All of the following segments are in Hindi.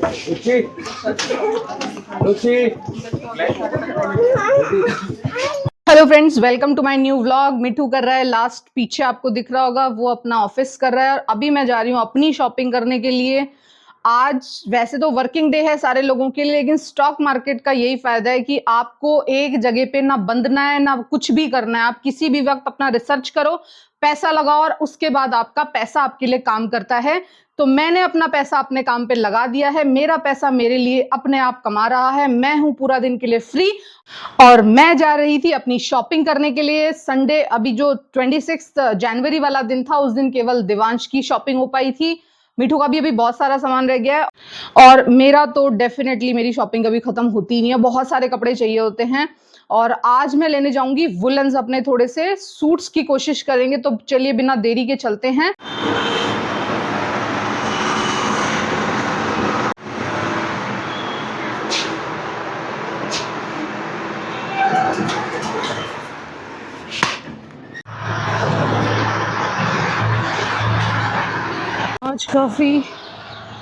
Ruchi Ruchi hello friends, welcome to my new vlog. Mithu कर रहा है लास्ट, पीछे आपको दिख रहा होगा, वो अपना ऑफिस कर रहा है और अभी मैं जा रही हूँ अपनी शॉपिंग करने के लिए। आज वैसे तो वर्किंग डे है सारे लोगों के लिए, लेकिन स्टॉक मार्केट का यही फायदा है कि आपको एक जगह पे ना बंधना है ना कुछ भी करना है। आप किसी भी वक्त अपना रिसर्च करो, पैसा लगाओ और उसके बाद आपका पैसा आपके लिए काम करता है। तो मैंने अपना पैसा अपने काम पे लगा दिया है, मेरा पैसा मेरे लिए अपने आप कमा रहा है। मैं हूं पूरा दिन के लिए फ्री और मैं जा रही थी अपनी शॉपिंग करने के लिए। संडे, अभी जो 26 जनवरी वाला दिन था, उस दिन केवल दिवांश की शॉपिंग हो पाई थी। मिठू का भी अभी बहुत सारा सामान रह गया है और मेरा तो डेफिनेटली मेरी शॉपिंग कभी खत्म होती नहीं है, बहुत सारे कपड़े चाहिए होते हैं। और आज मैं लेने जाऊंगी वुलन्स, अपने थोड़े से सूट्स की कोशिश करेंगे। तो चलिए बिना देरी के चलते हैं। आज काफी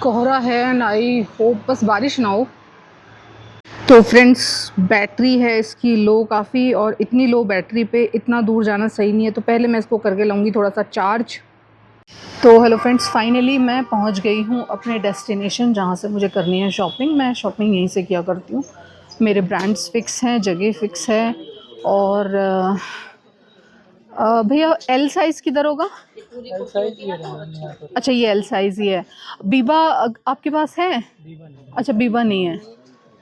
कोहरा है एंड आई होप बस बारिश ना हो। तो फ्रेंड्स, बैटरी है इसकी लो काफ़ी, और इतनी लो बैटरी पे इतना दूर जाना सही नहीं है, तो पहले मैं इसको करके लाऊंगी थोड़ा सा चार्ज। तो हेलो फ्रेंड्स, फाइनली मैं पहुंच गई हूं अपने डेस्टिनेशन जहां से मुझे करनी है शॉपिंग। मैं शॉपिंग यहीं से किया करती हूँ, मेरे ब्रांड्स फिक्स हैं, जगह फिक्स है। और भैया एल साइज़ किधर होगा? एल साइज ही है यहाँ पर। अच्छा, ये एल साइज़ ही है। बीबा आपके पास है? अच्छा, बीबा नहीं है।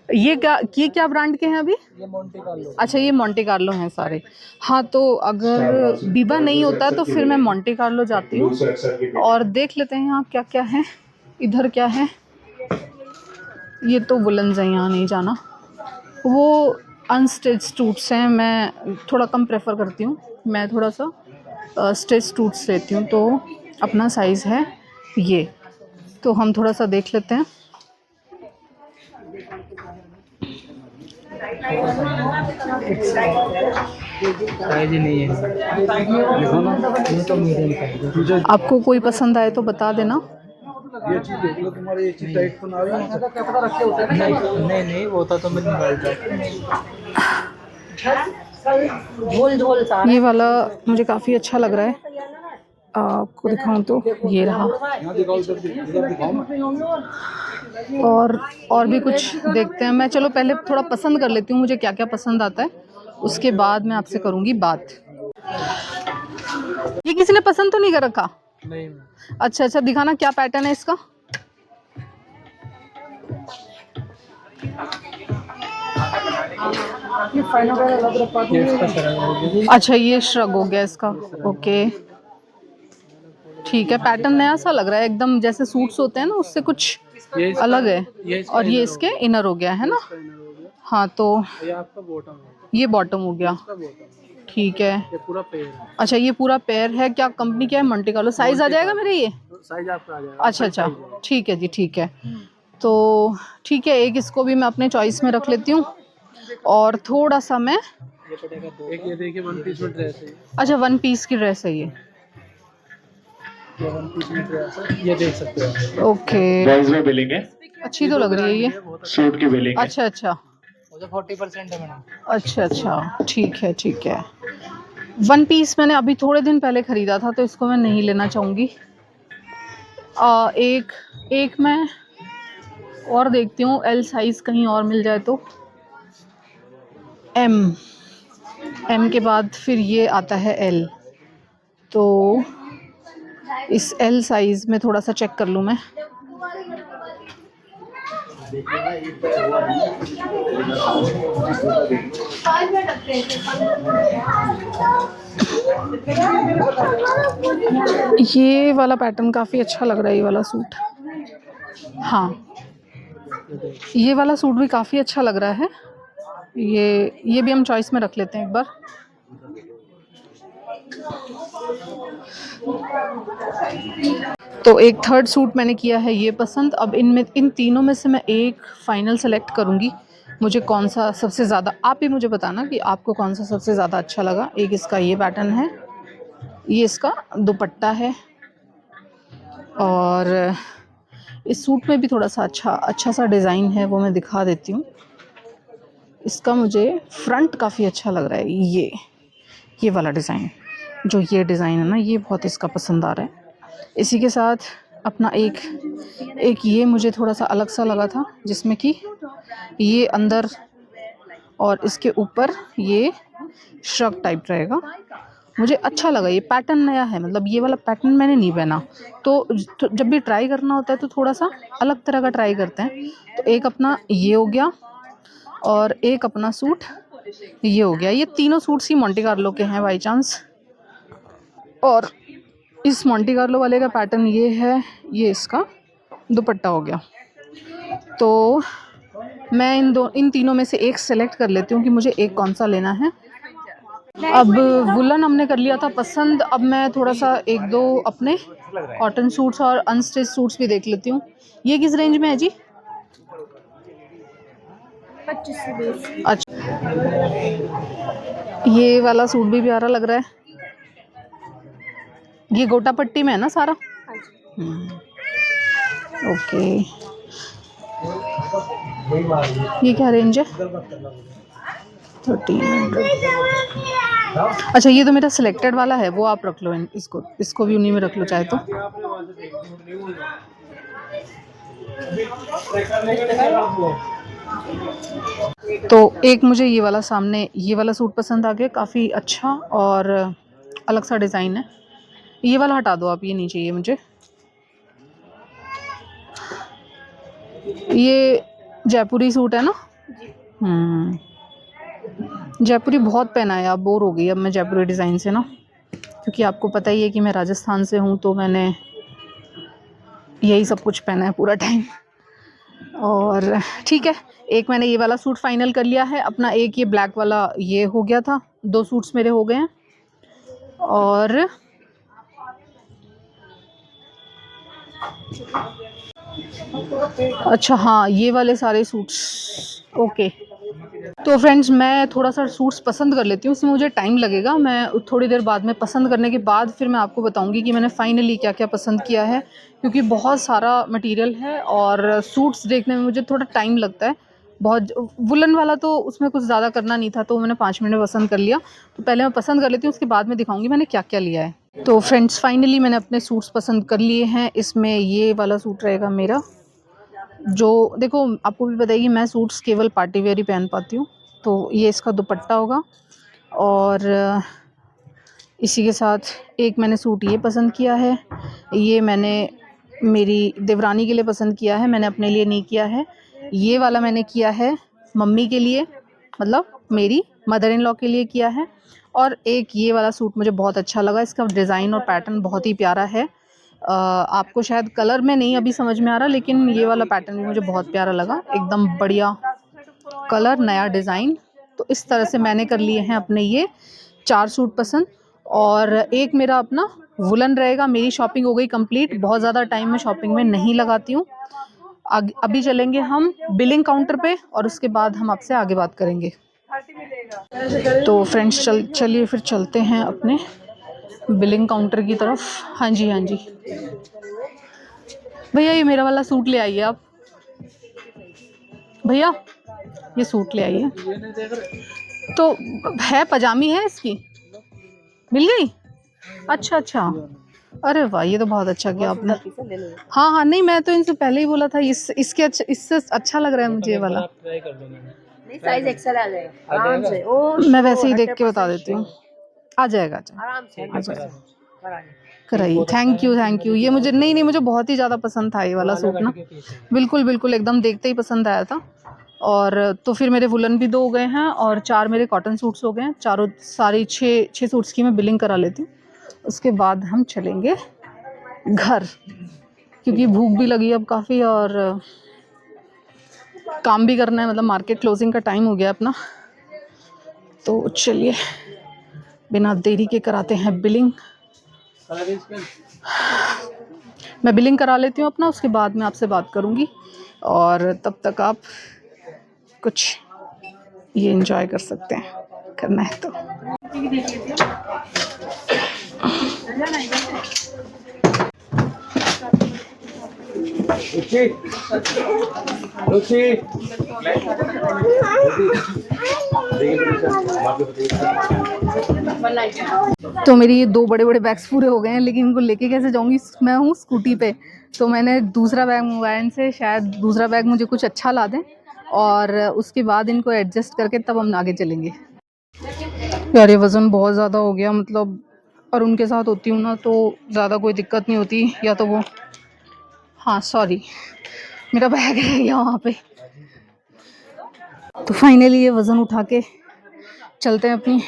ये क्या ब्रांड के हैं अभी? ये मोंटे कार्लो। अच्छा, ये मोंटे कार्लो हैं सारे। हाँ, तो अगर बीबा नहीं होता तो फिर मैं मोंटे कार्लो जाती हूँ और देख लेते हैं यहाँ क्या क्या है। इधर क्या है? ये तो वुलन्स है, यहाँ नहीं जाना। वो अनस्टिच सूट्स हैं, मैं थोड़ा कम प्रेफर करती हूँ। मैं थोड़ा सा स्टिच सूट्स लेती हूँ, तो अपना साइज़ है ये। तो हम थोड़ा सा देख लेते हैं। साइज ही नहीं है, देखो ना, ये तो मीडियम साइज है। आपको कोई पसंद आए तो बता देना। ये चीज देख लो, तुम्हारे ये चीज टाइट तो ना रही है। कपड़ा रखे होते हैं ना। नहीं नहीं, वो था तो मैं निकालता। ये वाला मुझे काफ़ी अच्छा लग रहा है, आपको दिखाऊं तो ये रहा। यहाँ दिखाओ, इधर दिखाओ। और भी कुछ देखते हैं। मैं चलो पहले थोड़ा पसंद कर लेती हूँ मुझे क्या क्या पसंद आता है, उसके बाद मैं आपसे करूँगी बात। ये किसी ने पसंद तो नहीं कर रखा? नहीं। अच्छा अच्छा, दिखाना क्या पैटर्न है इसका। अच्छा, ये श्रग हो गया इसका। ओके, ठीक है। पैटर्न नया सा लग रहा है एकदम, जैसे सूट्स होते हैं ना उससे कुछ अलग है। और ये इसके इनर हो गया है ना? हाँ, तो ये आपका बॉटम है, ये बॉटम हो गया। ठीक है। ये पूरा पेयर है। अच्छा, ये पूरा पेयर है। क्या कंपनी क्या है? Monte Carlo. साइज आ जाएगा मेरे ये? साइज आपका आ जाएगा। अच्छा अच्छा, ठीक है जी, ठीक है। तो ठीक है, एक इसको भी मैं अपने चॉइस में रख लेती हूँ और थोड़ा सा मैं एक ये देखिए, वन पीस में ड्रेस है। अच्छा, वन पीस की ड्रेस है ये? ये वन पीस में ड्रेस है, ये देख सकते हो। ओके, बॉयज में बिलिंग है, अच्छी तो लग रही है ये। सूट की बिलिंग है। अच्छा अच्छा 40% है मैडम। अच्छा अच्छा, ठीक है ठीक है। वन पीस मैंने अभी थोड़े दिन पहले ख़रीदा था, तो इसको मैं नहीं लेना चाहूँगी। एक मैं और देखती हूँ, एल साइज़ कहीं और मिल जाए तो। एम के बाद फिर ये आता है एल, तो इस एल साइज़ में थोड़ा सा चेक कर लूँ मैं। ये वाला पैटर्न काफ़ी अच्छा लग रहा है, ये वाला सूट। हाँ, ये वाला सूट भी काफ़ी अच्छा लग रहा है। ये भी हम चॉइस में रख लेते हैं एक बार। तो एक थर्ड सूट मैंने किया है ये पसंद। अब इन तीनों में से मैं एक फ़ाइनल सेलेक्ट करूँगी। मुझे कौन सा सबसे ज़्यादा, आप ही मुझे बताना कि आपको कौन सा सबसे ज़्यादा अच्छा लगा। एक इसका ये पैटर्न है, ये इसका दुपट्टा है, और इस सूट में भी थोड़ा सा अच्छा सा डिज़ाइन है, वो मैं दिखा देती हूँ। इसका मुझे फ्रंट काफ़ी अच्छा लग रहा है, ये वाला डिज़ाइन, जो ये डिज़ाइन है ना, ये बहुत इसका पसंद आ रहा है। इसी के साथ अपना एक ये मुझे थोड़ा सा अलग सा लगा था, जिसमें कि ये अंदर और इसके ऊपर ये श्रग टाइप रहेगा। मुझे अच्छा लगा, ये पैटर्न नया है, मतलब ये वाला पैटर्न मैंने नहीं पहना। तो जब भी ट्राई करना होता है तो थोड़ा सा अलग तरह का ट्राई करते हैं। तो एक अपना ये हो गया और एक अपना सूट ये हो गया। ये तीनों सूट्स ही मोंटे कार्लो के हैं बाई चांस। और इस मोंटे कार्लो वाले का पैटर्न ये है, ये इसका दुपट्टा हो गया। तो मैं इन तीनों में से एक सेलेक्ट कर लेती हूँ कि मुझे एक कौन सा लेना है। अब वुलन हमने कर लिया था पसंद। अब मैं थोड़ा सा एक दो अपने कॉटन सूट्स और अनस्टिच सूट्स भी देख लेती हूँ। ये किस रेंज में है जी? 25 से 20। अच्छा, ये वाला सूट भी प्यारा लग रहा है। ये गोटा पट्टी में है ना सारा? ओके, ये क्या रेंज है? 1300। अच्छा, ये तो मेरा सिलेक्टेड वाला है, वो आप रख लो। इसको भी उन्हीं में रख लो चाहे तो। तो एक मुझे ये वाला सामने ये वाला सूट पसंद आ गया, काफ़ी अच्छा और अलग सा डिज़ाइन है। ये वाला हटा दो आप, ये नहीं चाहिए मुझे। ये जयपुरी सूट है ना? जयपुरी बहुत पहना है, आप बोर हो गई अब मैं जयपुरी डिज़ाइन से ना, क्योंकि आपको पता ही है कि मैं राजस्थान से हूँ, तो मैंने यही सब कुछ पहना है पूरा टाइम। और ठीक है, एक मैंने ये वाला सूट फाइनल कर लिया है अपना। एक ये ब्लैक वाला ये हो गया था, 2 सूट्स मेरे हो गए हैं। और अच्छा हाँ, ये वाले सारे सूट्स ओके। तो फ्रेंड्स, मैं थोड़ा सा सूट्स पसंद कर लेती हूँ, इसमें मुझे टाइम लगेगा। मैं थोड़ी देर बाद में पसंद करने के बाद फिर मैं आपको बताऊंगी कि मैंने फाइनली क्या क्या पसंद किया है, क्योंकि बहुत सारा मटेरियल है और सूट्स देखने में मुझे थोड़ा टाइम लगता है बहुत। वुलन वाला तो उसमें कुछ ज़्यादा करना नहीं था, तो मैंने 5 मिनट में पसंद कर लिया। तो पहले मैं पसंद कर लेती हूँ, उसके बाद में दिखाऊंगी मैंने क्या क्या लिया है। तो फ्रेंड्स, फाइनली मैंने अपने सूट्स पसंद कर लिए हैं। इसमें ये वाला सूट रहेगा मेरा, जो देखो आपको भी बताइए मैं सूट्स केवल पार्टी वेयर ही पहन पाती हूँ। तो ये इसका दुपट्टा होगा। और इसी के साथ एक मैंने सूट ये पसंद किया है, ये मैंने मेरी देवरानी के लिए पसंद किया है, मैंने अपने लिए नहीं किया है। ये वाला मैंने किया है मम्मी के लिए, मतलब मेरी मदर इन लॉ के लिए किया है। और एक ये वाला सूट मुझे बहुत अच्छा लगा, इसका डिज़ाइन और पैटर्न बहुत ही प्यारा है। आपको शायद कलर में नहीं अभी समझ में आ रहा, लेकिन ये वाला पैटर्न भी मुझे बहुत प्यारा लगा, एकदम बढ़िया कलर, नया डिज़ाइन। तो इस तरह से मैंने कर लिए हैं अपने ये 4 सूट पसंद। और एक मेरा अपना वुलन रहेगा। मेरी शॉपिंग हो गई कंप्लीट, बहुत ज़्यादा टाइम मैं शॉपिंग में नहीं लगाती हूँ। अभी चलेंगे हम बिलिंग काउंटर पे और उसके बाद हम आपसे आगे बात करेंगे। तो फ्रेंड्स, चलिए फिर चलते हैं अपने बिलिंग काउंटर की तरफ। हाँ जी, हाँ जी भैया, ये मेरा वाला सूट ले आइए आप। भैया ये सूट ले आइए। तो है पजामी है इसकी, मिल गई? अच्छा अच्छा, अरे वाह, ये तो बहुत अच्छा किया आपने। हाँ हाँ, नहीं मैं तो इनसे पहले ही बोला था इसके इससे अच्छा लग रहा है मुझे ये वाला। साइज एक्सेल आ जाएगा आराम से। ओ मैं वैसे ही देख के बता देती हूँ, आ जाएगा आराम से आ जाएगा। कराइए, थैंक यू। ये मुझे नहीं मुझे बहुत ही ज़्यादा पसंद था ये वाला सूट ना, बिल्कुल बिल्कुल एकदम देखते ही पसंद आया था। और तो फिर मेरे वुलन भी 2 हो गए हैं और 4 मेरे कॉटन सूट्स हो गए हैं। चारों सारी 6 सूट्स की मैं बिलिंग करा लेती हूँ, उसके बाद हम चलेंगे घर, क्योंकि भूख भी लगी अब काफ़ी और काम भी करना है, मतलब मार्केट क्लोजिंग का टाइम हो गया अपना। तो चलिए बिना देरी के कराते हैं बिलिंग। मैं बिलिंग करा लेती हूँ अपना, उसके बाद में आपसे बात करूँगी और तब तक आप कुछ ये एंजॉय कर सकते हैं, करना है तो। रुचि रुचि तो मेरी ये 2 बड़े बड़े बैग्स पूरे हो गए हैं, लेकिन इनको लेके कैसे जाऊंगी? मैं हूँ स्कूटी पे, तो मैंने दूसरा बैग मंगवाया इनसे, शायद दूसरा बैग मुझे कुछ अच्छा ला दें और उसके बाद इनको एडजस्ट करके तब हम आगे चलेंगे। यार ये वज़न बहुत ज़्यादा हो गया, मतलब, और उनके साथ होती हूँ ना तो ज़्यादा कोई दिक्कत नहीं होती, या तो वो, हाँ सॉरी मेरा बैग है यहाँ पे। तो फाइनली ये वज़न उठा के चलते हैं अपनी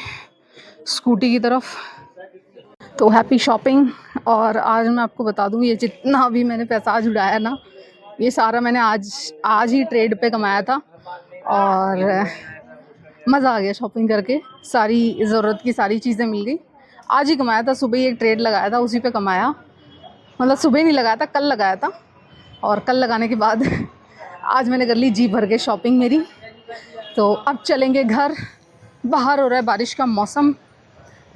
स्कूटी की तरफ। तो हैप्पी शॉपिंग। और आज मैं आपको बता दूँ, ये जितना भी मैंने पैसा आज उड़ाया ना, ये सारा मैंने आज ही ट्रेड पे कमाया था और मज़ा आ गया शॉपिंग करके। सारी ज़रूरत की सारी चीज़ें मिल गई, आज ही कमाया था। सुबह ही एक ट्रेड लगाया था, उसी पे कमाया, मतलब सुबह नहीं लगाया था, कल लगाया था, और कल लगाने के बाद आज मैंने कर ली जी भर के शॉपिंग मेरी। तो अब चलेंगे घर, बाहर हो रहा है बारिश का मौसम,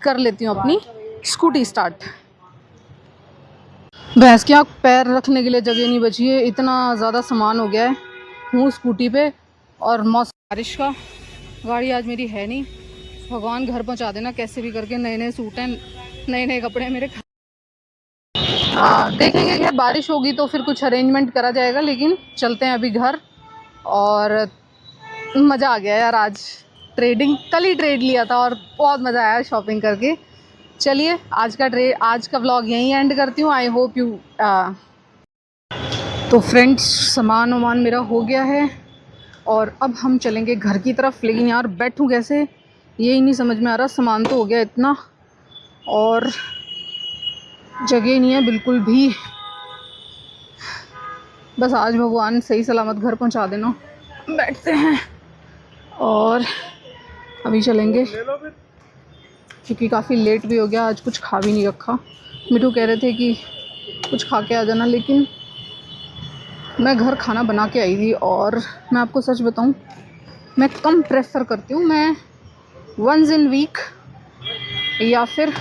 कर लेती हूँ अपनी स्कूटी स्टार्ट। भैंस के यहाँ पैर रखने के लिए जगह नहीं बची है, इतना ज़्यादा सामान हो गया है। हूँ स्कूटी पे और मौसम बारिश का, गाड़ी आज मेरी है नहीं, भगवान घर पहुँचा देना कैसे भी करके। नए नए सूट हैं, नए नए कपड़े हैं मेरे। देखेंगे क्या बारिश होगी तो फिर कुछ अरेंजमेंट करा जाएगा, लेकिन चलते हैं अभी घर। और मज़ा आ गया यार, आज ट्रेडिंग, कल ही ट्रेड लिया था और बहुत मज़ा आया शॉपिंग करके। चलिए आज का व्लॉग यहीं एंड करती हूँ। आई होप यू तो फ्रेंड्स, सामान वामान मेरा हो गया है और अब हम चलेंगे घर की तरफ। लेकिन यार बैठूँ कैसे यही नहीं समझ में आ रहा, सामान तो हो गया इतना और जगह नहीं है बिल्कुल भी। बस आज भगवान सही सलामत घर पहुंचा देना। बैठते हैं और अभी चलेंगे, क्योंकि काफ़ी लेट भी हो गया। आज कुछ खा भी नहीं रखा। मिठू कह रहे थे कि कुछ खा के आ जाना, लेकिन मैं घर खाना बना के आई थी। और मैं आपको सच बताऊं, मैं कम प्रेफर करती हूँ। मैं वंस इन वीक या फिर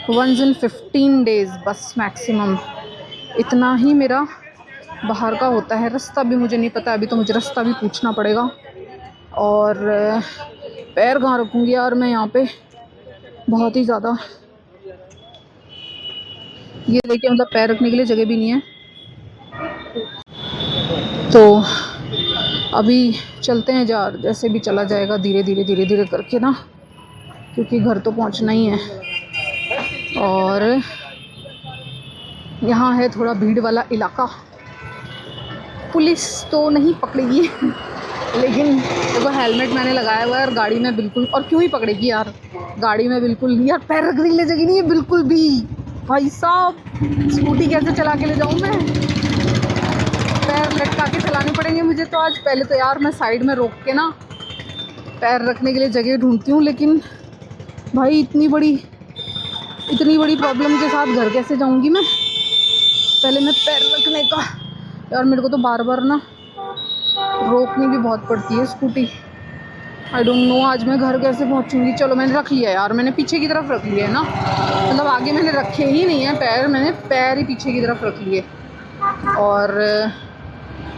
वंस इन 15 डेज़ बस मैक्सिमम, इतना ही मेरा बाहर का होता है। रास्ता भी मुझे नहीं पता, अभी तो मुझे रास्ता भी पूछना पड़ेगा। और पैर कहाँ रखूँगी यार मैं यहाँ पे, बहुत ही ज़्यादा, ये देखिए, मतलब पैर रखने के लिए जगह भी नहीं है। तो अभी चलते हैं यार, जैसे भी चला जाएगा धीरे धीरे करके ना, क्योंकि घर तो पहुंचना ही है। और यहाँ है थोड़ा भीड़ वाला इलाका, पुलिस तो नहीं पकड़ेगी लेकिन देखो हेलमेट मैंने लगाया हुआ है और गाड़ी में बिल्कुल, और क्यों ही पकड़ेगी यार, गाड़ी में बिल्कुल यार पैर रखने के लिए जगह नहीं है बिल्कुल भी। भाई साहब, स्कूटी कैसे चला के ले जाऊँ मैं, पैर लटका के चलाने पड़ेंगे मुझे तो आज। पहले तो यार मैं साइड में रोक के ना पैर रखने के लिए जगह ढूंढती हूँ, लेकिन भाई इतनी बड़ी प्रॉब्लम के साथ घर कैसे जाऊँगी मैं। पहले मैं पैर रखने का, यार मेरे को तो बार बार ना रोकनी भी बहुत पड़ती है स्कूटी। आई डोंट नो आज मैं घर कैसे पहुँचूँगी। चलो मैंने रख लिया यार, मैंने पीछे की तरफ रख लिया है ना, मतलब आगे मैंने रखे ही नहीं है पैर, मैंने पैर ही पीछे की तरफ रख लिए। और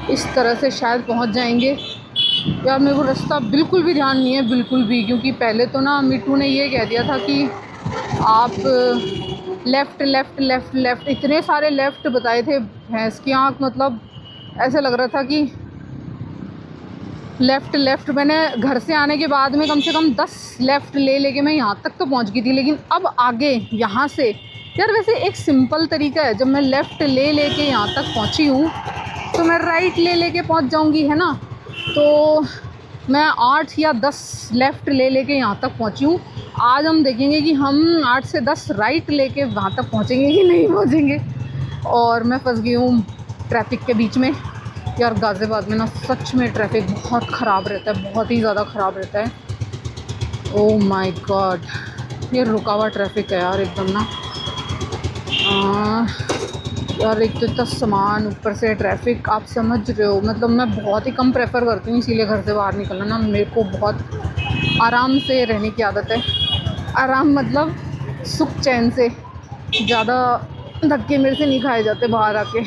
इस तरह से शायद पहुंच जाएंगे। यार मेरे को रास्ता बिल्कुल भी ध्यान नहीं है, बिल्कुल भी, क्योंकि पहले तो ना मिट्टू ने ये कह दिया था कि आप लेफ़्ट लेफ़्ट लेफ़्ट लेफ़्ट, इतने सारे लेफ़्ट बताए थे। भैंस की आँख, मतलब ऐसे लग रहा था कि लेफ़्ट लेफ़्ट। मैंने घर से आने के बाद में कम से कम 10 लेफ़्ट लेके मैं यहाँ तक तो पहुँच गई थी, लेकिन अब आगे यहाँ से यार, वैसे एक सिंपल तरीका है, जब मैं लेफ़्ट लेके यहाँ तक पहुँची हूँ तो मैं राइट लेके पहुँच जाऊँगी, है ना। तो मैं 8 या 10 लेफ़्ट लेके यहाँ तक पहुँची हूँ। आज हम देखेंगे कि हम 8 से 10 राइट लेके वहाँ तक पहुँचेंगे कि नहीं पहुँचेंगे। और मैं फंस गई हूँ ट्रैफिक के बीच में। यार गाज़ियाबाद में ना सच में ट्रैफिक बहुत ख़राब रहता है, बहुत ही ज़्यादा ख़राब रहता है। ओह माय गॉड, ये रुका हुआ ट्रैफिक है यार एकदम ना। यार एक तो इतना सामान, ऊपर से ट्रैफिक, आप समझ रहे हो। मतलब मैं बहुत ही कम प्रेफर करती हूँ इसीलिए घर से बाहर निकलना ना। मेरे को बहुत आराम से रहने की आदत है। आराम मतलब सुख चैन से, ज़्यादा धक्के मेरे से नहीं खाए जाते बाहर आके।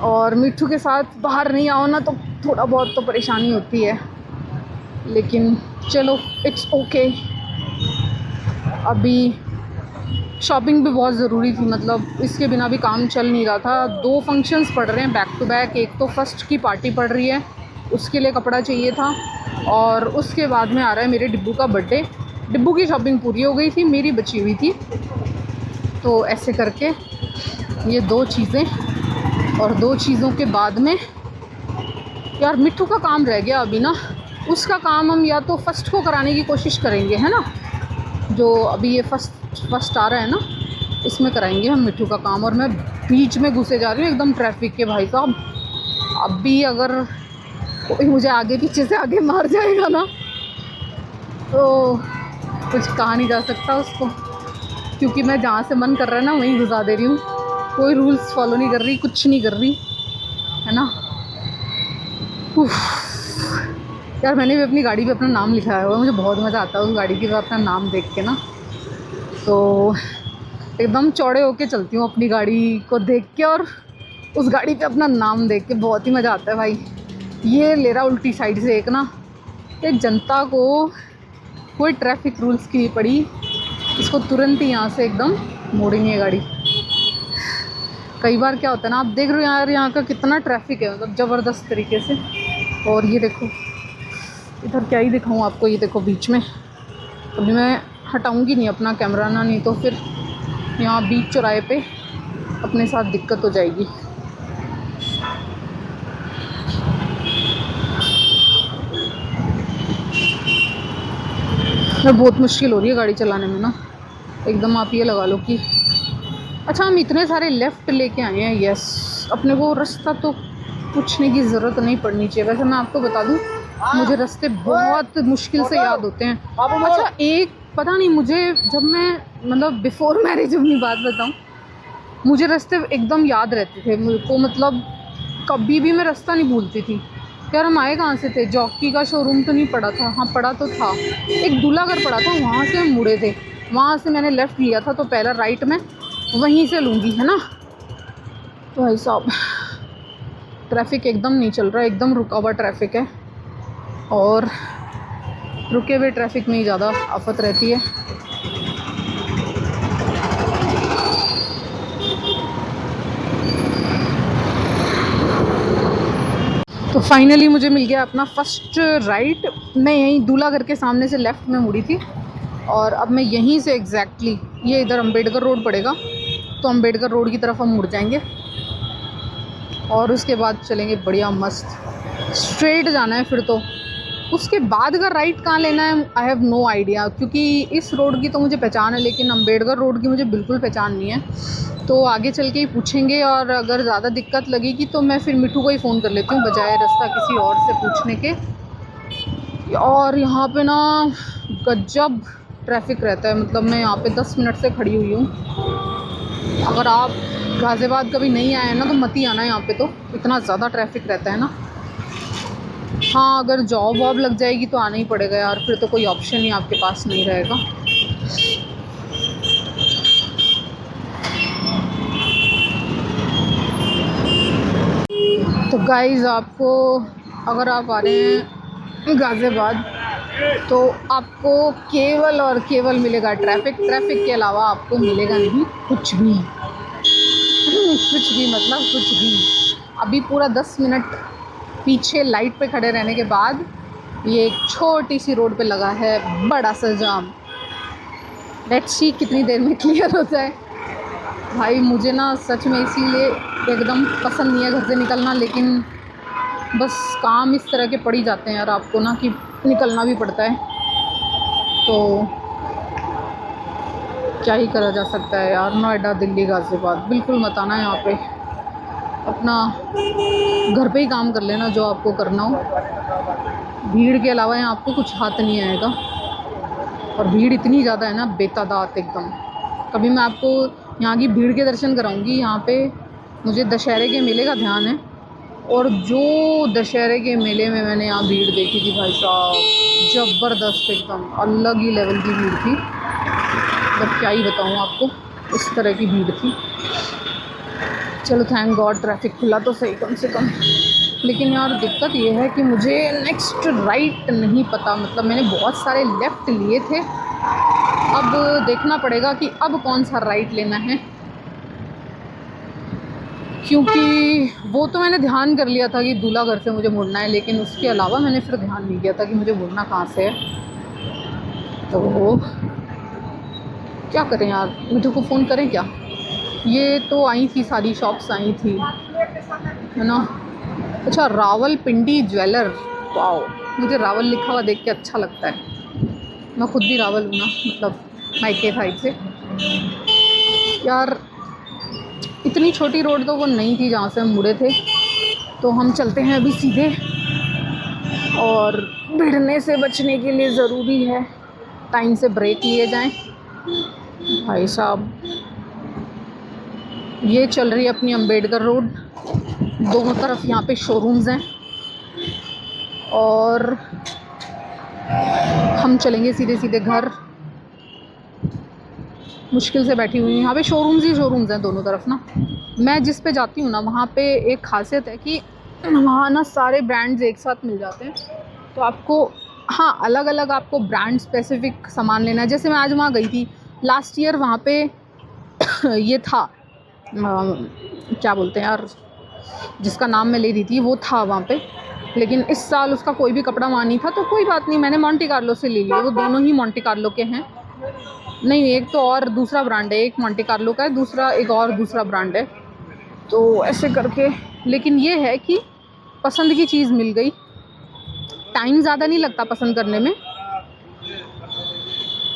और मिट्ठू के साथ बाहर नहीं आओ ना तो थोड़ा बहुत तो परेशानी होती है, लेकिन चलो इट्स ओके। अभी शॉपिंग भी बहुत ज़रूरी थी, मतलब इसके बिना भी काम चल नहीं रहा था। 2 फंक्शंस पड़ रहे हैं बैक टू बैक। एक तो फर्स्ट की पार्टी पड़ रही है, उसके लिए कपड़ा चाहिए था, और उसके बाद में आ रहा है मेरे डिब्बू का बर्थडे। डिब्बू की शॉपिंग पूरी हो गई थी, मेरी बची हुई थी। तो ऐसे करके ये 2 चीज़ें, और 2 चीज़ों के बाद में यार मिट्ठू का काम रह गया अभी ना। उसका काम हम या तो फर्स्ट को कराने की कोशिश करेंगे, है ना, जो अभी ये फर्स्ट आ रहा है ना, इसमें कराएंगे हम मिट्ठू का काम। और मैं बीच में घुसे जा रही हूँ एकदम ट्रैफिक के भाई साहब। अभी अगर कोई मुझे आगे पीछे से आगे मार जाएगा ना तो कुछ कहा नहीं जा सकता उसको, क्योंकि मैं जहाँ से मन कर रहा है ना वहीं घुसा दे रही हूँ। कोई रूल्स फॉलो नहीं कर रही, कुछ नहीं कर रही, है ना। यार मैंने भी अपनी गाड़ी पे अपना नाम लिखाया हुआ है, मुझे बहुत मज़ा आता है उस गाड़ी के अपना नाम देख के ना। तो एकदम चौड़े होके चलती हूँ अपनी गाड़ी को देख के, और उस गाड़ी पे अपना नाम देख के बहुत ही मज़ा आता है भाई। ये ले रहा उल्टी साइड से एक ना, एक जनता को कोई ट्रैफिक रूल्स की नहीं पड़ी, इसको तुरंत ही यहाँ से एकदम मोड़ेंगे गाड़ी। कई बार क्या होता है ना, आप देख रहे हो यार यहाँ का कितना ट्रैफिक है, मतलब ज़बरदस्त तरीके से। और ये देखो इधर क्या ही दिखाऊँ आपको, ये देखो बीच में। अभी मैं हटाऊँगी नहीं अपना कैमरा ना, नहीं तो फिर यहाँ बीच चौराहे पे अपने साथ दिक्कत हो जाएगी। यार बहुत मुश्किल हो रही है गाड़ी चलाने में ना, एकदम आप ये लगा लो कि अच्छा हम इतने सारे लेफ़्ट लेके आए हैं। यस, अपने को रास्ता तो पूछने की ज़रूरत नहीं पड़नी चाहिए। वैसे मैं आपको बता दूं, मुझे रास्ते बहुत मुश्किल से याद होते हैं। अच्छा एक पता नहीं मुझे, जब मैं मतलब बिफ़ोर मैरिज अपनी बात बताऊं, मुझे रास्ते एकदम याद रहते थे मुझे को, मतलब कभी भी मैं रास्ता नहीं भूलती थी। यार हम आए कहाँ से थे, जॉकी का शोरूम तो नहीं पड़ा था, हाँ पड़ा तो था, एक दूल्हा घर पड़ा था, वहाँ से हम मुड़े थे। वहाँ से मैंने लेफ़्ट लिया था, तो पहला राइट में वहीं से लूँगी, है ना। तो भाई साहब ट्रैफिक एकदम नहीं चल रहा, एकदम रुका हुआ ट्रैफिक है, और रुके हुए ट्रैफिक में ही ज़्यादा आफत रहती है। तो फाइनली मुझे मिल गया अपना फर्स्ट राइट। मैं यहीं दूल्हा घर के सामने से लेफ़्ट में मुड़ी थी, और अब मैं यहीं से एग्जैक्टली ये इधर अम्बेडकर रोड पड़ेगा, तो अम्बेडकर रोड की तरफ हम मुड़ जाएंगे, और उसके बाद चलेंगे बढ़िया मस्त स्ट्रेट जाना है फिर। तो उसके बाद का राइट कहाँ लेना है आई हैव नो आइडिया, क्योंकि इस रोड की तो मुझे पहचान है, लेकिन अम्बेडकर रोड की मुझे बिल्कुल पहचान नहीं है। तो आगे चल के ही पूछेंगे, और अगर ज़्यादा दिक्कत लगेगी तो मैं फिर मिट्ठू को ही फ़ोन कर लेती हूँ बजाय रास्ता किसी और से पूछने के। और यहाँ पे ना गजब ट्रैफिक रहता है, मतलब मैं यहाँ पे 10 मिनट से खड़ी हुई हूँ। अगर आप गाज़ियाबाद कभी नहीं आए ना तो मत ही आना यहाँ पे, तो इतना ज़्यादा ट्रैफिक रहता है ना। हाँ अगर जॉब वॉब लग जाएगी तो आना ही पड़ेगा यार, फिर तो कोई ऑप्शन ही आपके पास नहीं रहेगा। तो गाइज़ आपको, अगर आप आ रहे हैं गाज़ियाबाद, तो आपको केवल और केवल मिलेगा ट्रैफिक के अलावा आपको मिलेगा नहीं कुछ भी। कुछ भी मतलब कुछ भी। अभी पूरा 10 मिनट पीछे लाइट पे खड़े रहने के बाद ये एक छोटी सी रोड पे लगा है बड़ा सा जाम। लेट्स सी कितनी देर में क्लियर होता है। भाई मुझे ना सच में इसीलिए एकदम पसंद नहीं है घर से निकलना, लेकिन बस काम इस तरह के पड़ ही जाते हैं यार आपको ना, कि निकलना भी पड़ता है। तो क्या ही करा जा सकता है यार। नोएडा, दिल्ली, गाज़ियाबाद बिल्कुल मत आना यहाँ पे, अपना घर पे ही काम कर लेना जो आपको करना हो। भीड़ के अलावा यहाँ आपको कुछ हाथ नहीं आएगा, और भीड़ इतनी ज़्यादा है ना बेतादाद एकदम। कभी मैं आपको यहाँ की भीड़ के दर्शन कराऊंगी। यहाँ पे मुझे दशहरे के मेले का ध्यान है, और जो दशहरे के मेले में मैंने यहाँ भीड़ देखी थी भाई साहब, ज़बरदस्त एकदम अलग ही लेवल की भीड़ थी। मतलब क्या ही बताऊँ आपको, इस तरह की भीड़ थी। चलो थैंक गॉड ट्रैफिक खुला तो सही कम से कम। लेकिन यार दिक्कत ये है कि मुझे नेक्स्ट राइट नहीं पता, मतलब मैंने बहुत सारे लेफ़्ट लिए थे, अब देखना पड़ेगा कि अब कौन सा राइट लेना है, क्योंकि वो तो मैंने ध्यान कर लिया था कि दूल्हा घर से मुझे मुड़ना है, लेकिन उसके अलावा मैंने फिर ध्यान नहीं किया था कि मुझे मुड़ना कहाँ से है। तो क्या करें यार, मिठू को फ़ोन करें क्या? ये तो आई थी, सारी शॉप्स आई थी, है ना। अच्छा, रावलपिंडी ज्वेलर, वाओ, मुझे रावल लिखा हुआ देख के अच्छा लगता है। मैं खुद भी रावल हूँ ना, मतलब मायके साइड से। यार इतनी छोटी रोड तो वो नहीं थी जहाँ से हम मुड़े थे, तो हम चलते हैं अभी सीधे, और भिड़ने से बचने के लिए ज़रूरी है टाइम से ब्रेक लिए जाएं। भाई साहब, ये चल रही है अपनी अम्बेडकर रोड, दोनों तरफ यहाँ पे शोरूम्स हैं, और हम चलेंगे सीधे सीधे घर। मुश्किल से बैठी हुई हूँ, यहाँ पे शोरूम्स ही शोरूम्स हैं दोनों तरफ ना। मैं जिस पे जाती हूँ ना, वहाँ पे एक खासियत है कि वहाँ ना सारे ब्रांड्स एक साथ मिल जाते हैं, तो आपको हाँ अलग अलग आपको ब्रांड स्पेसिफिक सामान लेना है। जैसे मैं आज वहाँ गई थी लास्ट ईयर, वहाँ पे ये था क्या बोलते हैं यार, जिसका नाम मैं ले रही थी वो था वहाँ पे, लेकिन इस साल उसका कोई भी कपड़ा वहाँ नहीं था, तो कोई बात नहीं, मैंने मोंटे कार्लो से ले लिया। वो दोनों ही मोंटे कार्लो के हैं, नहीं एक तो और दूसरा ब्रांड है, एक मोंटे कार्लो का है, दूसरा एक और दूसरा ब्रांड है, तो ऐसे करके। लेकिन ये है कि पसंद की चीज़ मिल गई, टाइम ज़्यादा नहीं लगता पसंद करने में।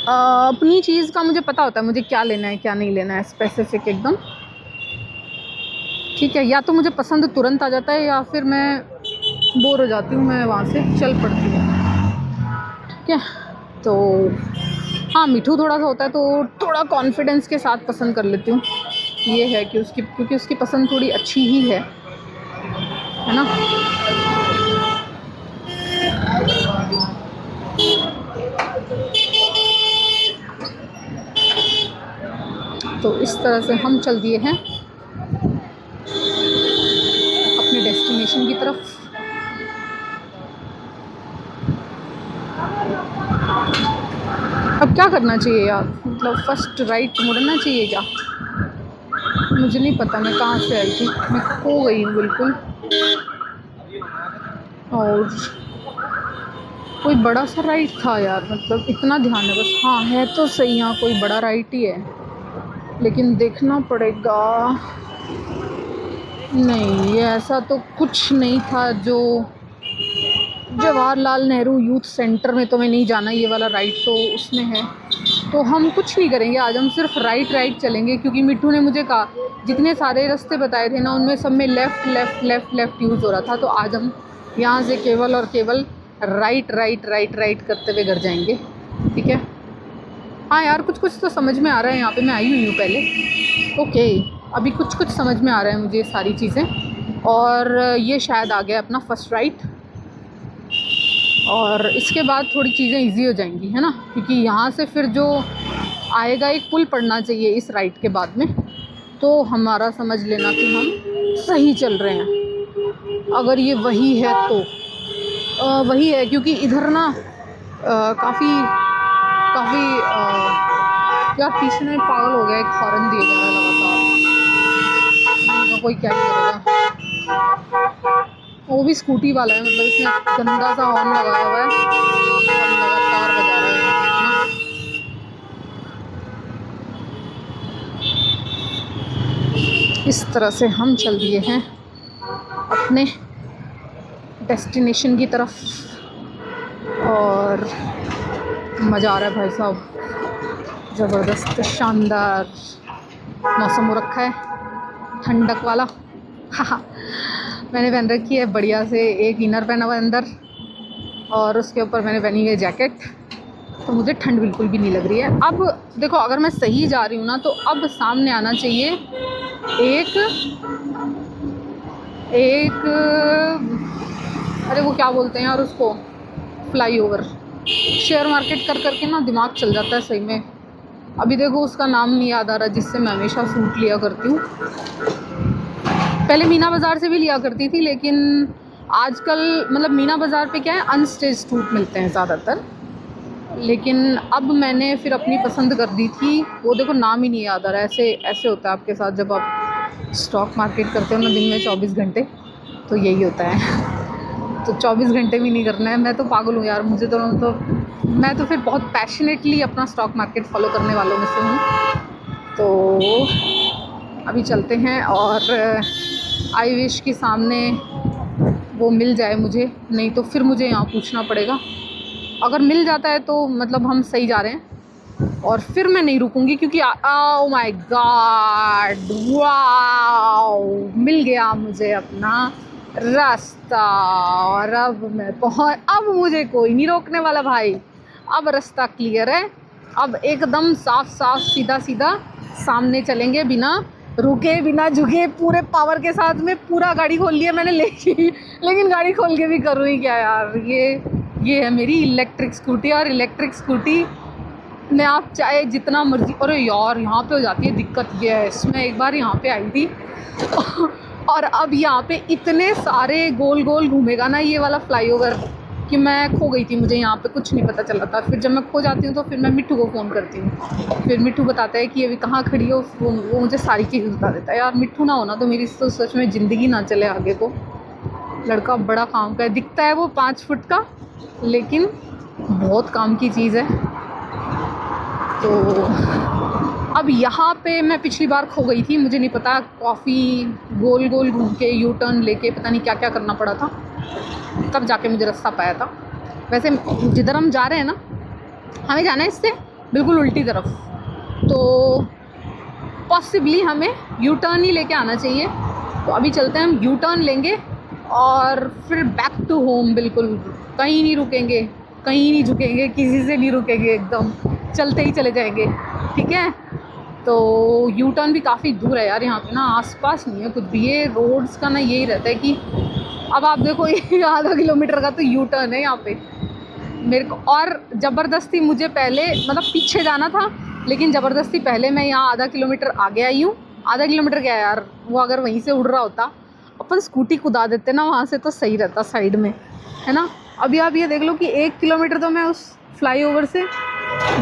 अपनी चीज़ का मुझे पता होता है मुझे क्या लेना है क्या नहीं लेना है, स्पेसिफिक एकदम, ठीक है। या तो मुझे पसंद तुरंत आ जाता है, या फिर मैं बोर हो जाती हूँ, मैं वहाँ से चल पड़ती हूँ, ठीक है। तो हाँ, मिठू थोड़ा सा होता है तो थोड़ा कॉन्फिडेंस के साथ पसंद कर लेती हूँ। ये है कि क्योंकि उसकी पसंद थोड़ी अच्छी ही है ना। तो इस तरह से हम चल दिए हैं अपने डेस्टिनेशन की तरफ। अब क्या करना चाहिए यार, मतलब फर्स्ट राइट मुड़ना चाहिए क्या? मुझे नहीं पता मैं कहाँ से आई थी, मैं खो गई हूँ बिल्कुल। और कोई बड़ा सा राइट था यार, मतलब इतना ध्यान है बस। हाँ है तो सही, यहाँ कोई बड़ा राइट ही है, लेकिन देखना पड़ेगा। नहीं, ये ऐसा तो कुछ नहीं था जो जवाहरलाल नेहरू यूथ सेंटर में तो मैं नहीं जाना, ये वाला राइट तो उसमें है। तो हम कुछ नहीं करेंगे आज, हम सिर्फ राइट चलेंगे, क्योंकि मिट्टू ने मुझे कहा जितने सारे रास्ते बताए थे ना, उनमें सब में left left left left use हो रहा था। तो आज हम यहाँ से केवल और केवल राइट करते हुए घर जाएंगे, ठीक है। हाँ यार, कुछ कुछ तो समझ में आ रहा है, यहाँ पे मैं आई हुई हूँ पहले, ओके। अभी कुछ कुछ समझ में आ रहा है मुझे सारी चीज़ें। और ये शायद आ गया अपना फर्स्ट राइट, और इसके बाद थोड़ी चीज़ें इजी हो जाएंगी, है ना, क्योंकि यहाँ से फिर जो आएगा एक पुल पड़ना चाहिए इस राइट के बाद में, तो हमारा समझ लेना कि हम सही चल रहे हैं। अगर ये वही है तो वही है, क्योंकि इधर ना काफ़ी यार पीछे में पागल हो गया, एक हॉर्न दिया जा रहा है लगातार, कोई क्या ही करेगा। वो भी स्कूटी वाला है, मतलब इसने गंदा सा हॉर्न लगाया हुआ है और लगातार बजा रहा है। इस तरह से हम चल दिए हैं अपने डेस्टिनेशन की तरफ, और मज़ा आ रहा है भाई साहब, ज़बरदस्त शानदार मौसम हो रखा है, ठंडक वाला। हाँ, मैंने पहन रखी है बढ़िया से एक इनर पहना हुआ है अंदर, और उसके ऊपर मैंने पहनी हुई है जैकेट, तो मुझे ठंड बिल्कुल भी नहीं लग रही है। अब देखो, अगर मैं सही जा रही हूँ ना, तो अब सामने आना चाहिए एक अरे वो क्या बोलते हैं यार उसको, फ्लाईओवर। शेयर मार्केट कर करके ना दिमाग चल जाता है सही में। अभी देखो उसका नाम नहीं याद आ रहा, जिससे मैं हमेशा सूट लिया करती हूँ। पहले मीना बाज़ार से भी लिया करती थी, लेकिन आजकल मतलब मीना बाज़ार पे क्या है, अनस्टिच्ड सूट मिलते हैं ज़्यादातर। लेकिन अब मैंने फिर अपनी पसंद कर दी थी, वो देखो नाम ही नहीं याद आ रहा है। ऐसे ऐसे होता है आपके साथ जब आप स्टॉक मार्केट करते हो ना दिन में 24 घंटे, तो यही होता है। तो 24 घंटे भी नहीं करना है। मैं तो पागल हूँ यार, मुझे तो मैं तो फिर बहुत पैशनेटली अपना स्टॉक मार्केट फॉलो करने वालों में से हूँ। तो अभी चलते हैं और आई विश के सामने वो मिल जाए मुझे, नहीं तो फिर मुझे यहाँ पूछना पड़ेगा। अगर मिल जाता है तो मतलब हम सही जा रहे हैं, और फिर मैं नहीं रुकूंगी क्योंकि ओह माय गॉड, वाओ, मिल गया मुझे अपना रास्ता। और अब मैं अब मुझे कोई नहीं रोकने वाला भाई। अब रास्ता क्लियर है, अब एकदम साफ साफ सीधा सीधा सामने चलेंगे, बिना रुके बिना झुके, पूरे पावर के साथ में। पूरा गाड़ी खोल लिया मैंने, लेकिन गाड़ी खोल के भी करूँ ही क्या यार। ये है मेरी इलेक्ट्रिक स्कूटी, और इलेक्ट्रिक स्कूटी में आप चाहे जितना मर्जी। अरे यार यहाँ पे हो जाती है दिक्कत। ये है, इसमें एक बार यहाँ पे आई थी और अब यहाँ पे इतने सारे गोल गोल घूमेगा ना ये वाला फ्लाईओवर कि मैं खो गई थी। मुझे यहाँ पे कुछ नहीं पता चला था। फिर जब मैं खो जाती हूँ तो फिर मैं मिट्ठू को फ़ोन करती हूँ। फिर मिट्ठू बताता है कि अभी कहाँ खड़ी हो, वो मुझे सारी चीज़ बता देता है। यार मिट्ठू ना होना तो मेरी तो सच में ज़िंदगी ना चले आगे को। लड़का बड़ा काम का है, दिखता है वो 5 फुट का, लेकिन बहुत काम की चीज़ है। तो अब यहाँ पे मैं पिछली बार खो गई थी, मुझे नहीं पता, कॉफ़ी गोल गोल घूम के यू टर्न लेके पता नहीं क्या क्या करना पड़ा था, तब जाके मुझे रास्ता पाया था। वैसे जिधर हम जा रहे हैं ना, हमें जाना है इससे बिल्कुल उल्टी तरफ, तो पॉसिबली हमें यू टर्न ही लेके आना चाहिए। तो अभी चलते हैं, हम यू टर्न लेंगे और फिर बैक टू होम। बिल्कुल कहीं नहीं रुकेंगे, कहीं नहीं झुकेंगे, किसी से नहीं रुकेंगे, एकदम चलते ही चले जाएंगे, ठीक है। तो यू टर्न भी काफ़ी दूर है यार, यहाँ पे ना आसपास नहीं है कुछ भी। ये रोड्स का ना यही रहता है कि अब आप देखो ये आधा किलोमीटर का तो यू टर्न है यहाँ पे मेरे को। और ज़बरदस्ती मुझे पहले मतलब पीछे जाना था, लेकिन ज़बरदस्ती पहले मैं यहाँ आधा किलोमीटर आगे आई हूँ। आधा किलोमीटर क्या है यार, वो अगर वहीं से उड़ रहा होता, अपन स्कूटी कुदा देते ना वहाँ से, तो सही रहता साइड में, है ना। अभी आप ये देख लो कि 1 किलोमीटर तो मैं उस फ्लाईओवर से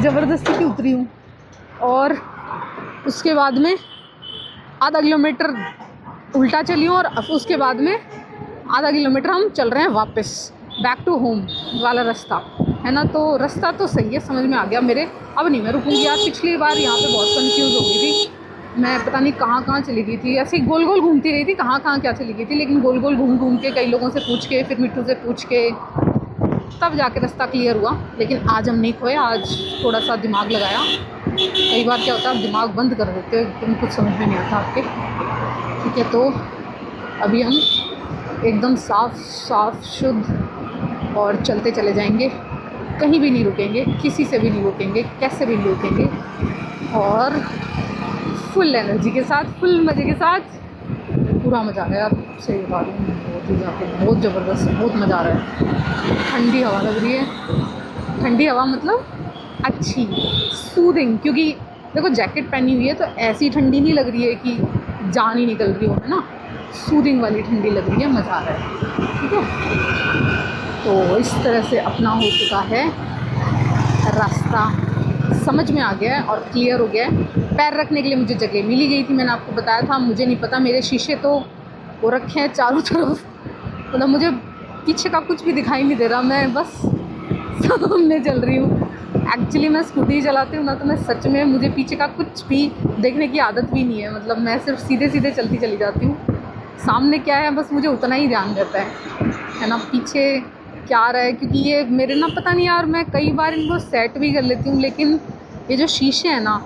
ज़बरदस्ती की उतरी हूँ, और उसके बाद में आधा किलोमीटर उल्टा चली हूँ, और उसके बाद में आधा किलोमीटर हम चल रहे हैं वापस बैक टू होम वाला रास्ता, है ना। तो रास्ता तो सही है, समझ में आ गया मेरे। अब नहीं मैं रुकूंगी यार। पिछली बार यहाँ पे बहुत कंफ्यूज हो गई थी मैं, पता नहीं कहाँ चली गई थी। ऐसे ही गोल गोल घूमती रही थी, कहाँ क्या चली गई थी। लेकिन गोल गोल घूम के कई लोगों से पूछ के, फिर मिट्टू से पूछ के, तब जाके रास्ता क्लियर हुआ। लेकिन आज हम नहीं खोए, आज थोड़ा सा दिमाग लगाया। कई बार क्या होता है, आप दिमाग बंद कर देते हो, लेकिन कुछ समझ में नहीं आता आपके, ठीक है। तो अभी हम एकदम साफ शुद्ध और चलते चले जाएंगे, कहीं भी नहीं रुकेंगे, किसी से भी नहीं रुकेंगे, कैसे भी नहीं रुकेंगे, और फुल एनर्जी के साथ, फुल मज़े के साथ। पूरा मज़ा आ रहा है यार, सही बता रही हूँ, बहुत ही ज़्यादा, बहुत ज़बरदस्त, बहुत मज़ा आ रहा है। ठंडी हवा लग रही है, ठंडी हवा मतलब अच्छी, सूदिंग। क्योंकि देखो जैकेट पहनी हुई है तो ऐसी ठंडी नहीं लग रही है कि जान ही निकल रही हो, है ना। सूदिंग वाली ठंडी लग रही है, मज़ा आ रहा है, ठीक है। तो इस तरह से अपना हो चुका है रास्ता, समझ में आ गया है और क्लियर हो गया है। पैर रखने के लिए मुझे जगह मिली गई थी, मैंने आपको बताया था। मुझे नहीं पता, मेरे शीशे तो वो रखे हैं चारों तरफ, मतलब मुझे पीछे का कुछ भी दिखाई नहीं दे रहा, मैं बस सामने चल रही हूँ। एक्चुअली मैं स्कूटी चलाती हूँ ना, तो मैं सच में, मुझे पीछे का कुछ भी देखने की आदत भी नहीं है। मतलब मैं सिर्फ सीधे सीधे चलती चली जाती हूँ, सामने क्या है बस मुझे उतना ही ध्यान रहता है ना, पीछे क्या आ रहा है। क्योंकि ये मेरे ना, पता नहीं यार, मैं कई बार इनको सेट भी कर लेती हूँ, लेकिन ये जो शीशे हैं ना,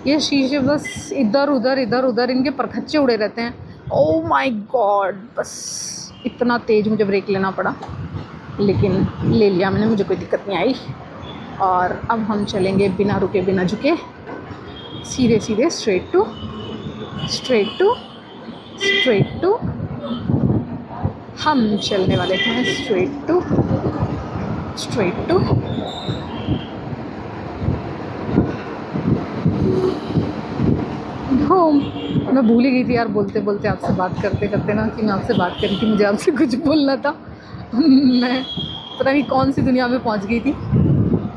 ये शीशे बस इधर उधर इनके परखच्चे उड़े रहते हैं। ओह माय गॉड, बस इतना तेज़ मुझे ब्रेक लेना पड़ा, लेकिन ले लिया मैंने, मुझे कोई दिक्कत नहीं आई। और अब हम चलेंगे बिना रुके बिना झुके, सीधे सीधे स्ट्रेट टू हम चलने वाले हैं स्ट्रेट टू हो तो मैं भूल ही गई थी यार, बोलते बोलते आपसे बात करते करते ना, कि मैं आपसे बात करी थी, मुझे आपसे कुछ बोलना था। मैं पता नहीं कौन सी दुनिया में पहुंच गई थी।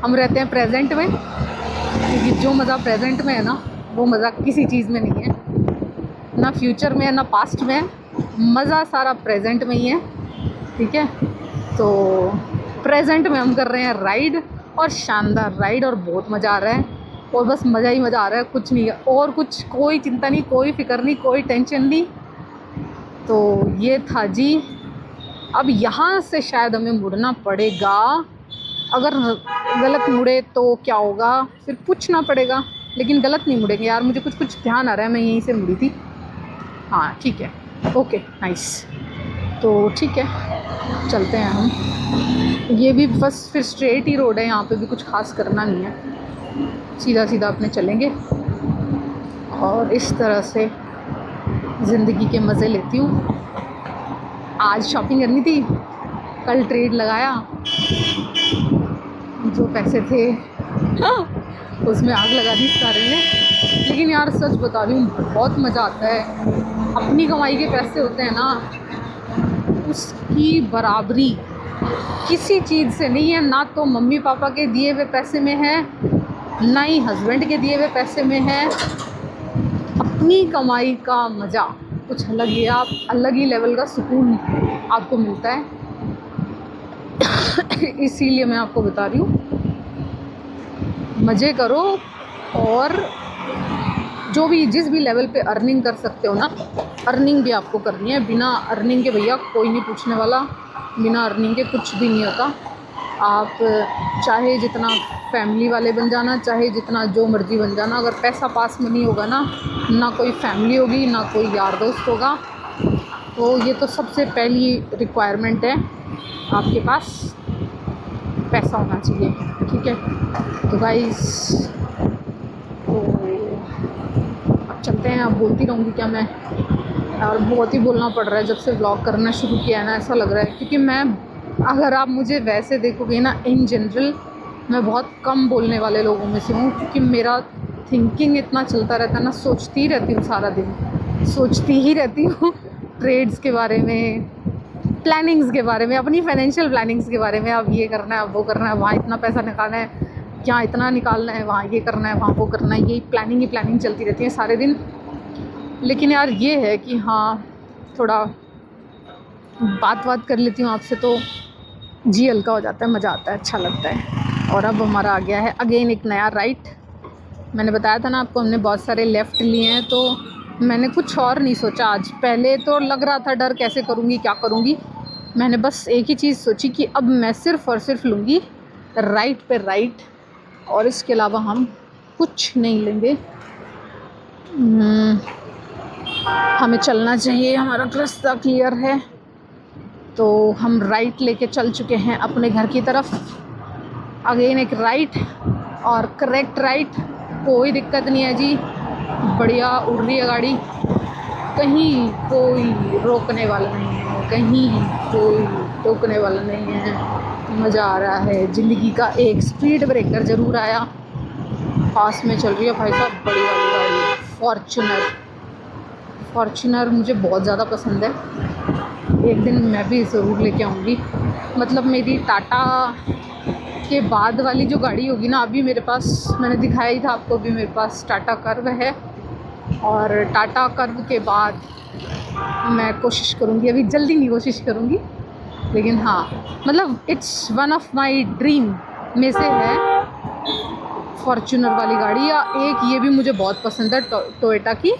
हम रहते हैं प्रेजेंट में, क्योंकि जो मज़ा प्रेजेंट में है ना, वो मज़ा किसी चीज़ में नहीं है, ना फ्यूचर में है ना पास्ट में है। मज़ा सारा प्रेजेंट में ही है, ठीक है। तो प्रेजेंट में हम कर रहे हैं राइड, और शानदार राइड, और बहुत मज़ा आ रहा है, और बस मज़ा ही मज़ा आ रहा है, कुछ नहीं है और कुछ, कोई चिंता नहीं, कोई फिक्र नहीं, कोई टेंशन नहीं। तो ये था जी। अब यहाँ से शायद हमें मुड़ना पड़ेगा, अगर गलत मुड़े तो क्या होगा, फिर पूछना पड़ेगा, लेकिन गलत नहीं मुड़ेंगे यार, मुझे कुछ कुछ ध्यान आ रहा है, मैं यहीं से मुड़ी थी। हाँ ठीक है, ओके नाइस। तो ठीक है, चलते हैं हम। ये भी बस फिर स्ट्रेट ही रोड है, यहाँ पे भी कुछ खास करना नहीं है, सीधा सीधा अपने चलेंगे, और इस तरह से ज़िंदगी के मज़े लेती हूँ। आज शॉपिंग करनी थी, कल ट्रेड लगाया, जो पैसे थे उसमें आग लगा दी सारे ने। लेकिन यार सच बता रही हूँ, बहुत मज़ा आता है। अपनी कमाई के पैसे होते हैं ना, उसकी बराबरी किसी चीज़ से नहीं है। ना तो मम्मी पापा के दिए हुए पैसे में है, ना ही हस्बैंड के दिए हुए पैसे में है। अपनी कमाई का मज़ा कुछ अलग ही, आप अलग ही लेवल का सुकून आपको मिलता है। इसीलिए मैं आपको बता रही हूँ, मज़े करो, और जो भी जिस भी लेवल पे अर्निंग कर सकते हो ना, अर्निंग भी आपको करनी है। बिना अर्निंग के भैया कोई नहीं पूछने वाला, बिना अर्निंग के कुछ भी नहीं होता। आप चाहे जितना फैमिली वाले बन जाना, चाहे जितना जो मर्ज़ी बन जाना, अगर पैसा पास में नहीं होगा ना कोई फैमिली होगी, ना कोई यार दोस्त होगा। तो ये तो सबसे पहली रिक्वायरमेंट है, आपके पास पैसा होना चाहिए, ठीक है। तो गाइस, तो अब चलते हैं। अब बोलती रहूँगी क्या मैं, और बहुत ही बोलना पड़ रहा है जब से व्लॉग करना शुरू किया है ना, ऐसा लग रहा है। क्योंकि मैं, अगर आप मुझे वैसे देखोगे ना, इन जनरल मैं बहुत कम बोलने वाले लोगों में से हूँ, क्योंकि मेरा थिंकिंग इतना चलता रहता है ना, सोचती ही रहती हूँ सारा दिन, सोचती ही रहती हूँ ट्रेड्स के बारे में, प्लानिंग्स के बारे में, अपनी फाइनेंशियल प्लानिंग्स के बारे में। अब ये करना है, अब वो करना है, वहाँ इतना पैसा निकालना है, यहाँ इतना निकालना है, वहाँ ये करना है, वहाँ वो करना है, यही प्लानिंग ही प्लानिंग चलती रहती है सारे दिन। लेकिन यार ये है कि हाँ, थोड़ा बात कर लेती हूँ आपसे, तो जी हल्का हो जाता है, मज़ा आता है, अच्छा लगता है। और अब हमारा आ गया है अगेन एक नया राइट। मैंने बताया था ना आपको, हमने बहुत सारे लेफ़्ट लिए हैं, तो मैंने कुछ और नहीं सोचा आज। पहले तो लग रहा था डर, कैसे करूँगी, क्या करूँगी। मैंने बस एक ही चीज़ सोची कि अब मैं सिर्फ़ और सिर्फ लूँगी राइट पे राइट, और इसके अलावा हम कुछ नहीं लेंगे। हमें चलना चाहिए, हमारा रास्ता क्लियर है। तो हम राइट लेके चल चुके हैं अपने घर की तरफ। अगेन एक राइट, और करेक्ट राइट, कोई दिक्कत नहीं है जी, बढ़िया उड़ रही है गाड़ी, कहीं कोई रोकने वाला नहीं है, कहीं कोई टोकने वाला नहीं है। मज़ा आ रहा है ज़िंदगी का। एक स्पीड ब्रेकर ज़रूर आया, पास में चल रही है भाई साहब बड़ी वाली गाड़ी, फॉर्च्यूनर मुझे बहुत ज़्यादा पसंद है। एक दिन मैं भी ज़रूर लेके आऊँगी। मतलब मेरी टाटा के बाद वाली जो गाड़ी होगी ना, अभी मेरे पास, मैंने दिखाया ही था आपको, अभी मेरे पास टाटा कर्व है, और टाटा कर्व के बाद मैं कोशिश करूँगी, अभी जल्दी नहीं कोशिश करूँगी, लेकिन हाँ, मतलब it's one of my dream में से है फॉर्च्यूनर वाली गाड़ी। या एक ये भी मुझे बहुत पसंद है, टोयोटा की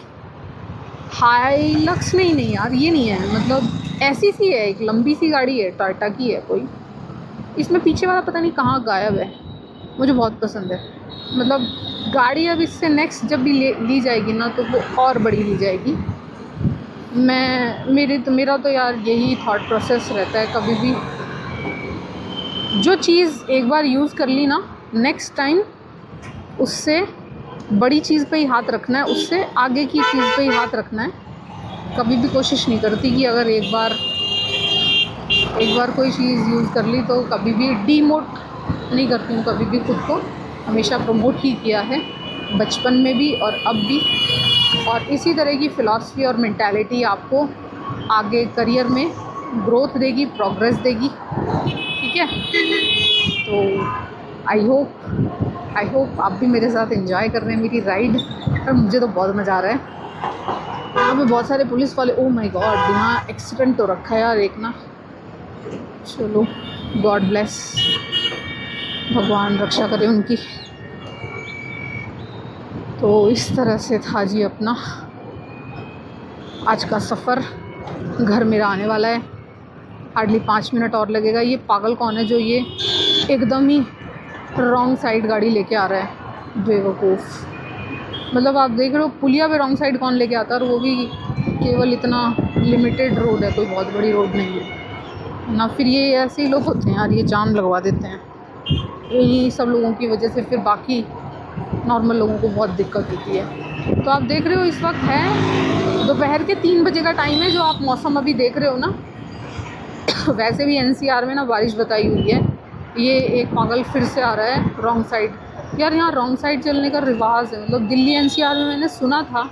हाईलक्स। नहीं यार, ये नहीं है, मतलब ऐसी सी है, एक लंबी सी गाड़ी है, टोयोटा की है कोई। इसमें पीछे वाला पता नहीं कहाँ गायब है, मुझे बहुत पसंद है। मतलब गाड़ी अब इससे नेक्स्ट जब भी ली जाएगी ना, तो वो और बड़ी ली जाएगी। मेरा तो यार यही थॉट प्रोसेस रहता है, कभी भी जो चीज़ एक बार यूज़ कर ली ना, नेक्स्ट टाइम उससे बड़ी चीज़ पे ही हाथ रखना है, उससे आगे की चीज़ पे ही हाथ रखना है। कभी भी कोशिश नहीं करती कि अगर एक बार कोई चीज़ यूज़ कर ली तो कभी भी डीमोट नहीं करती हूँ, कभी भी खुद को हमेशा प्रमोट ही किया है, बचपन में भी और अब भी। और इसी तरह की फ़िलॉसफी और मेंटालिटी आपको आगे करियर में ग्रोथ देगी, प्रोग्रेस देगी, ठीक है। तो आई होप आप भी मेरे साथ एंजॉय कर रहे हैं मेरी राइड, और मुझे तो बहुत मज़ा आ रहा है। यहाँ पे बहुत सारे पुलिस वाले, ओह माय गॉड, यहाँ एक्सीडेंट तो रखा है यार एक ना। चलो, गॉड ब्लेस, भगवान रक्षा करे उनकी। तो इस तरह से था जी अपना आज का सफ़र। घर मेरा आने वाला है, हार्डली 5 मिनट और लगेगा। ये पागल कौन है जो ये एकदम ही रॉन्ग साइड गाड़ी लेके आ रहा है, बेवकूफ़। मतलब आप देख रहे हो पुलिया पे रॉन्ग साइड कौन लेके आता है, और वो भी केवल इतना लिमिटेड रोड है, कोई बहुत बड़ी रोड नहीं है ना। फिर ये ऐसे ही लोग होते हैं यार, ये जाम लगवा देते हैं। यही सब लोगों की वजह से फिर बाकी नॉर्मल लोगों को बहुत दिक्कत होती है। तो आप देख रहे हो इस वक्त है दोपहर के 3 बजे का टाइम है, जो आप मौसम अभी देख रहे हो ना। वैसे भी NCR में ना बारिश बताई हुई है। ये एक पागल फिर से आ रहा है रॉन्ग साइड। यार यहाँ रॉन्ग साइड चलने का रिवाज है। मतलब दिल्ली NCR में मैंने सुना था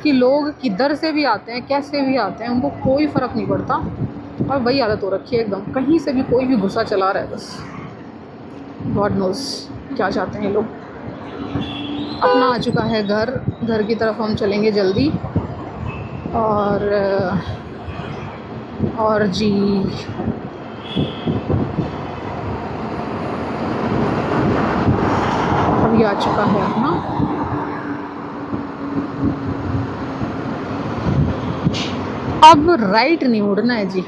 कि लोग किधर से भी आते हैं, कैसे भी आते हैं, उनको कोई फ़र्क नहीं पड़ता। और वही हालत हो रखी है एकदम, कहीं से भी कोई भी गुस्सा चला रहा है, बस गॉड नोज़ क्या चाहते हैं ये लोग। अपना आ चुका है घर की तरफ हम चलेंगे जल्दी। और जी अभी आ चुका है अपना। अब राइट नहीं मुड़ना है जी,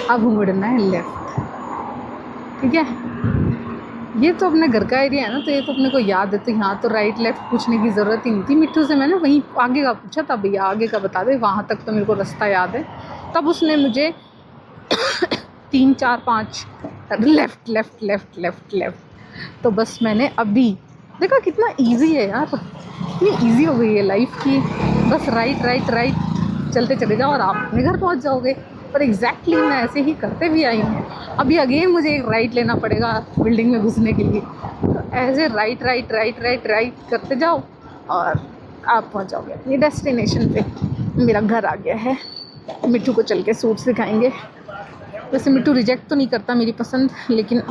अब मुड़ना है लेफ़्ट, ठीक है। ये तो अपने घर का एरिया है ना, तो ये तो अपने को याद है। तो यहाँ तो राइट लेफ़्ट पूछने की ज़रूरत ही नहीं थी। मिट्टू से मैंने वहीं आगे का पूछा था, भैया आगे का बता दे, वहाँ तक तो मेरे को रास्ता याद है। तब उसने मुझे 3 4 5 left left left left left. तो बस मैंने अभी देखा कितना इजी है यार, कितनी इजी हो गई है लाइफ की। बस राइट राइट राइट चलते चले जाओ और आप अपने घर पहुँच जाओगे। पर एग्जैक्टली मैं ऐसे ही करते भी आई हूँ। अभी अगेन मुझे एक राइट लेना पड़ेगा बिल्डिंग में घुसने के लिए। तो ऐसे right right right right right करते जाओ और आप पहुँच जाओगे अपनी डेस्टिनेशन पे। मेरा घर आ गया है। मिट्टू को चल के सूट सिखाएंगे। वैसे मिट्टू रिजेक्ट तो नहीं करता मेरी पसंद, लेकिन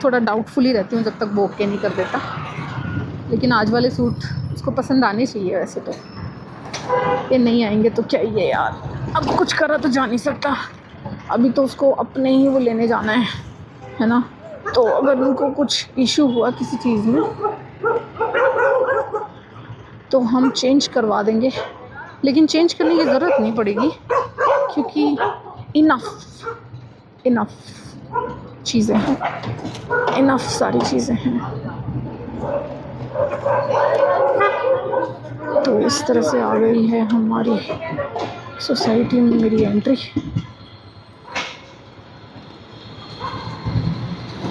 थोड़ा डाउटफुल ही रहती हूँ जब तक वो ओके नहीं कर देता। लेकिन आज वाले सूट उसको पसंद आने चाहिए। वैसे तो ये नहीं आएंगे तो क्या ही है यार, अब कुछ करा तो जा नहीं सकता। अभी तो उसको अपने ही वो लेने जाना है ना। तो अगर उनको कुछ इशू हुआ किसी चीज़ में तो हम चेंज करवा देंगे, लेकिन चेंज करने की ज़रूरत नहीं पड़ेगी क्योंकि इनफ चीज़ें हैं, इनफ सारी चीज़ें हैं। तो इस तरह से आ गई है हमारी सोसाइटी में मेरी एंट्री।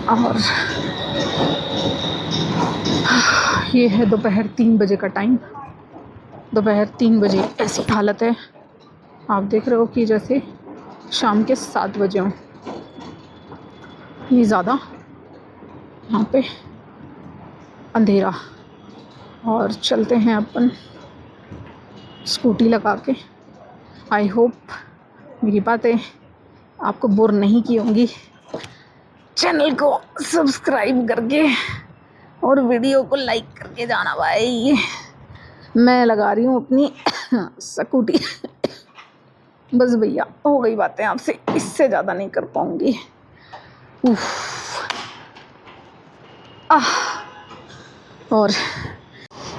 और ये है दोपहर 3 बजे का टाइम। दोपहर 3 बजे ऐसी हालत है, आप देख रहे हो कि जैसे शाम के 7 बजे हों। नहीं ज़्यादा यहाँ पे अंधेरा। और चलते हैं अपन स्कूटी लगा के। आई होप मेरी बातें आपको बोर नहीं की होंगी। चैनल को सब्सक्राइब करके और वीडियो को लाइक करके जाना भाई। मैं लगा रही हूँ अपनी स्कूटी। बस भैया हो गई बातें आपसे, इससे ज़्यादा नहीं कर पाऊँगी। और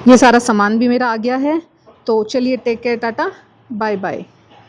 ये सारा सामान भी मेरा आ गया है। तो चलिए take care, tata bye bye.